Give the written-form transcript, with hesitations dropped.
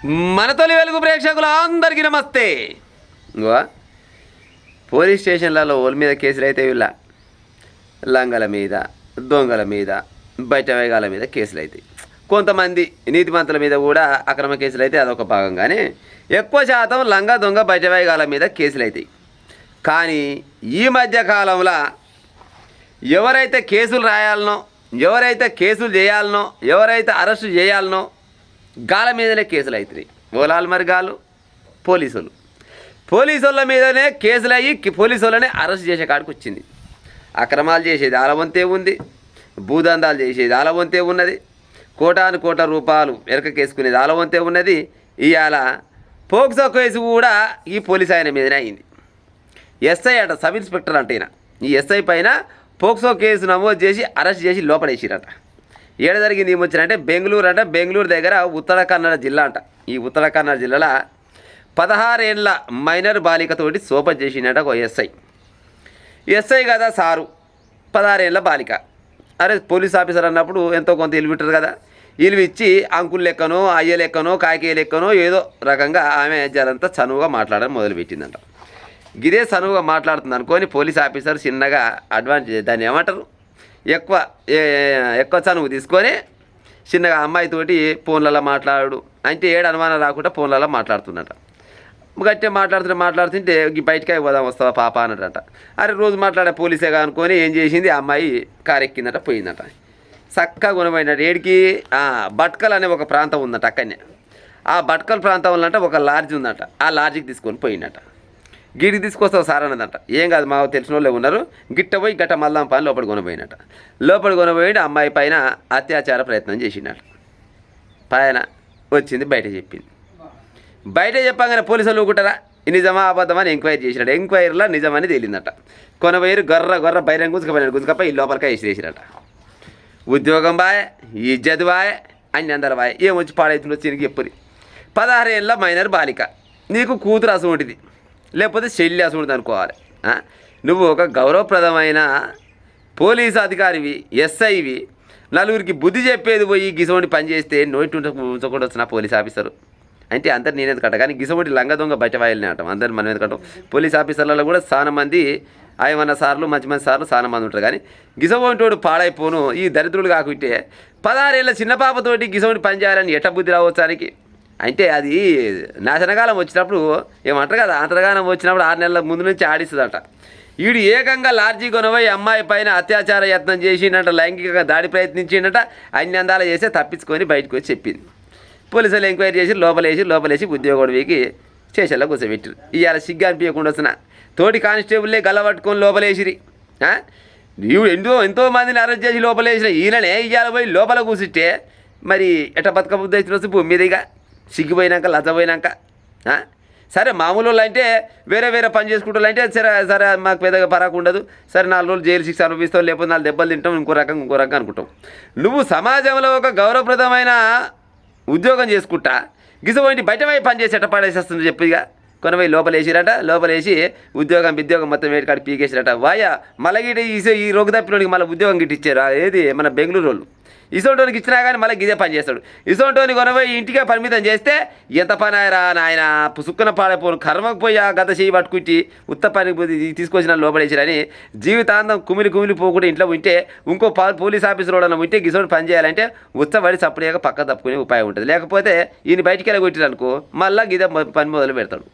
మన తొలి వెలుగు ప్రేక్షకులు అందరికీ నమస్తే. ఇంకో పోలీస్ స్టేషన్లలో ఓళ్ళ మీద కేసులు అయితే వీళ్ళ లంగల మీద, దొంగల మీద, బయట వేగాల మీద కేసులు అవుతాయి. కొంతమంది నీతిమంతుల మీద కూడా అక్రమ కేసులు అయితే అదొక భాగంగానే ఎక్కువ శాతం లంగ దొంగ బయట వేగాల మీద కేసులు అవుతాయి. కానీ ఈ మధ్య కాలంలో ఎవరైతే కేసులు రాయాలనో, ఎవరైతే కేసులు చేయాలనో, ఎవరైతే అరెస్టు చేయాలనో గాల మీదనే కేసులు అవుతున్నాయి. ఓలాలు మరి గాలు పోలీసుల మీదనే కేసులు అయ్యి పోలీసు వాళ్ళనే అరెస్ట్ చేసే కాడికి వచ్చింది. అక్రమాలు చేసేది ఆలవంతే ఉంది, భూదందాలు చేసేది ఆలవంతే ఉన్నది, కోటాను కోట్ల రూపాయలు వెనకకేసుకునేది ఆలవంతే ఉన్నది. ఇవాళ పోక్సో కేసు కూడా ఈ పోలీసు ఆయన మీదనే అయింది. ఎస్ఐ అట, సబ్ ఇన్స్పెక్టర్ అంటే ఈ ఎస్ఐ పైన పోక్సో కేసు నమోదు చేసి అరెస్ట్ చేసి లోపడేసిరట. ఏడ జరిగింది ఏమొచ్చారంటే బెంగళూరు అంట. బెంగళూరు దగ్గర ఉత్తర కన్నడ జిల్లా అంట. ఈ ఉత్తర కన్నడ జిల్లాలో 16 ఏళ్ళ మైనర్ బాలికతోటి సోప చేసినట ఒక ఎస్ఐ కదా సారు, 16 ఏళ్ళ బాలిక. అరే పోలీస్ ఆఫీసర్ అన్నప్పుడు ఎంతో కొంత ఇల్లు కదా, ఇల్లు ఇచ్చి అంకుల్ లెక్కనో, అయ్య లెక్కనో, కాకే లెక్కనో ఏదో రకంగా ఆమె జరంతా చనువుగా మాట్లాడడం మొదలుపెట్టిందంట. గిదే చనువుగా మాట్లాడుతుంది అనుకొని పోలీస్ ఆఫీసర్ చిన్నగా అడ్వాన్స్ దాన్ని ఏమంటారు ఎక్కువ చనువు తీసుకొని చిన్నగా అమ్మాయితోటి ఫోన్లలో మాట్లాడు అంటే ఏడు అనుమానం రాకుండా ఫోన్లలో మాట్లాడుతున్నట. గట్టిగా మాట్లాడుతుంటే బయటకి పోదాం వస్తావా పాప అన్నట. అరే రోజు మాట్లాడే పోలీసేగా అనుకొని ఏం చేసింది, ఆ అమ్మాయి కారు ఎక్కిందట, పోయిందట. చక్కగా కొనపోయినట్టు ఏడికి భట్కల్ అనే ఒక ప్రాంతం ఉందట. అక్కడనే ఆ భట్కల్ ప్రాంతంలో అంటే ఒక లాడ్జ్ ఉందట. ఆ లాడ్జికి తీసుకొని పోయిందట. గిడికి తీసుకొస్తావు సార్ అన్నదంట. ఏం కాదు, మాకు తెలిసిన వాళ్ళే ఉన్నారు, గిట్ట పోయి గట్ట మల్లం పని లోపలి కొనపోయినట్ట. లోపలి కొనపోయి అమ్మాయి పైన అత్యాచార ప్రయత్నం చేసినట్ట. పైన వచ్చింది, బయట చెప్పింది. బయట చెప్పగానే పోలీసులు ఊకుంటారా, నిజమా అబద్ధమని ఎంక్వైరీ చేసినట్టు. ఎంక్వైరీలో నిజమని తేలిందట. కొనపోయి గొర్ర బైరం గుంజుకపోయి ఈ లోపలికి వేసిరేసిరట. ఉద్యోగం బాయ్, ఇజ్జత్ బాయ్, అన్ని అందరు బాయ్. ఏమొచ్చి పాడైతుందో చినికి చెప్పురి. 16 ఏళ్ళ మైనర్ బాలిక, నీకు కూతురు అసలుంటిది, లేకపోతే చెల్లి అసలుంటుంది అనుకోవాలి. నువ్వు ఒక గౌరవప్రదమైన పోలీసు అధికారివి, ఎస్ఐవి, నలుగురికి బుద్ధి చెప్పేది పోయి గిసోటి పని చేస్తే నోటి ఉంచకుండా వచ్చిన పోలీస్ ఆఫీసరు అంటే అందరు నేను ఎందుకంట. కానీ గిసోటి లంగ దొంగ బయట వాయిల్ని అంటాం, అందరు మనం ఎందుకంటాం. పోలీస్ ఆఫీసర్లలో కూడా చాలా మంది ఆయమన్న సార్లు, మంచి మంచి సార్లు చాలా మంది ఉంటారు. కానీ గిసోటోడు పాడైపోను ఈ దరిద్రులు కాకుంటే 16 ఏళ్ళ చిన్న పాపతోటి గిసోటి పని చేయాలని ఎట్ట బుద్ధి రావచ్చానికి. అంటే అది నాశనకాలం వచ్చినప్పుడు ఏమంటారు కదా, అంతర్గానం వచ్చినప్పుడు 6 నెలల ముందు నుంచి ఆడిస్తుందట. వీడు ఏకంగా లాడ్జీ కొనవై అమ్మాయి పైన అత్యాచార యత్నం చేసిండట, లైంగికంగా దాడి ప్రయత్నించిండట. అన్ని అందాలు చేస్తే తప్పించుకొని బయటకు వచ్చి చెప్పింది. పోలీసులు ఎంక్వైరీ చేసి లోపలేసి ఉద్యోగుడికి స్టేషన్లో కూర్చోబెట్టారు. ఇవాళ సిగ్గు అనిపించకుండా వచ్చిన తోటి కానిస్టేబుల్లే గల్లబట్టుకొని లోపలేసిరి. ఎంతో మందిని అరెస్ట్ చేసి లోపలేసిన ఈయననే ఇవాళ పోయి లోపల కూర్చుంటే మరి ఎట్ట బతుక బుద్ధి వచ్చిన వచ్చి భూమి మీదిగా సిగ్గిపోయినాక లచ్చపోయినాక. సరే మామూలు వాళ్ళు అంటే వేరే పని చేసుకుంటారు అంటే సరే మాకు పెద్దగా పరాకు ఉండదు, సరే 4 రోజులు జైలు శిక్ష అనుభవిస్తాం, లేకపోతే 4 దెబ్బలు తింటాం, ఇంకో రకంగా అనుకుంటాం. నువ్వు సమాజంలో ఒక గౌరవప్రదమైన ఉద్యోగం చేసుకుంటా గిసపోయి బయట పోయి పని చేసి ఎట్ట పడేసేస్తుంది చెప్పిగా. కొనపోయి లోపలేసి ఉద్యోగం మొత్తం వేటికాడి పీకేసిరట. వాయ మళ్ళీ ఈ రోగి తప్పినోడికి మళ్ళీ ఉద్యోగం గిట్టిచ్చారు. ఏది మన బెంగళూరు వాళ్ళు. ఇసోంటోనికి ఇచ్చినా కానీ మళ్ళీ ఇదే పని చేస్తాడు. ఇసోంటోని కొనపోయి ఇంటికే పరిమితం చేస్తే ఎంత పని ఆయరా నాయన, సుక్కున పాడైపోను కర్మకు పోయి ఆ గత చేయి పట్టుకుంటే ఉత్త పని తీసుకొచ్చిన లోపడేసిరని జీవితాంతం కుమిలి పోకుండా ఇంట్లో ఉంటే ఇంకో పోలీస్ ఆఫీసర్ కూడా ఉంటే గిసోటి పని చేయాలంటే ఉత్తపడి సపరేట్గా పక్క తప్పుకునే ఉపాయం ఉంటుంది. లేకపోతే ఈయన బయటికి వెళ్ళగొట్టిరనుకో మళ్ళీ గిదే పని మొదలు పెడతాడు.